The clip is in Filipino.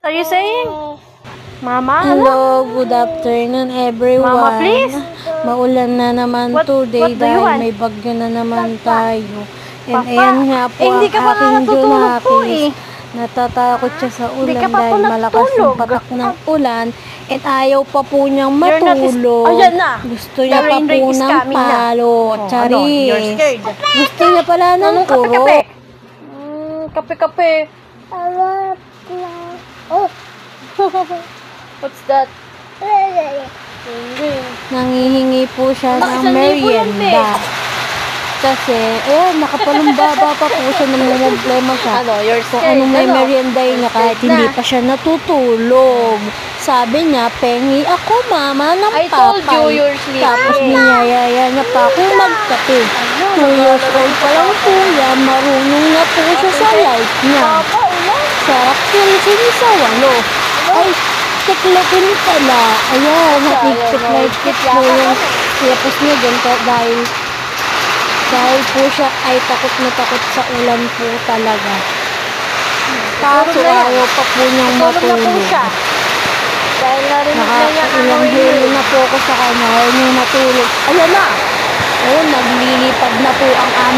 What are you saying? Mama? Hello, good afternoon everyone. Mama, please. Maulan na naman today what do you dahil want? may bagyo na naman tayo. And Papa, ayan nga po hindi ka pa nga aking natutulog po Junakis. Natatakot siya sa Hindi ulan ka pa po dahil malakas yung natulog. patak ng ulan. And ayaw pa po niyang You're not matulog. ayan na. Gusto niya The pa rain po is ng coming na. palo. Ano, you're Charis. scared. Gusto niya pala ng Anong kuro. kape-kape? Kape-kape. Oh, What's that? Nangihingi po siya Bakit ng 1,000 yan, merienda. Kasi, nakapalumbaba pa po siya, namumblema siya. Ano, you're Kung scared. anong may Ano? merienda niya kahit Scared hindi na. pa siya natutulog. Sabi niya, pengi ako mama ng I told papay. you you're sleeping. Tapos niyayaya niya pa akong magkape. 2 years old pa lang po yan, marunong na po siya sa life niya. Papa, ulan. Sarap kilisin sa walo. Ay, tiklikin pala. Ayan, natiktik po yung siyapos niya ganito dahil po siya ay takot na takot sa ulan po talaga. Kaso Tulog na yan. ayaw pa po niyang Tulog na po matulog. siya. Dahil narinig na niya Nakailang hilo na po ako sa kanya. Ayaw niya matulog. Ayan na! Ayun, naglilipad na po ang aming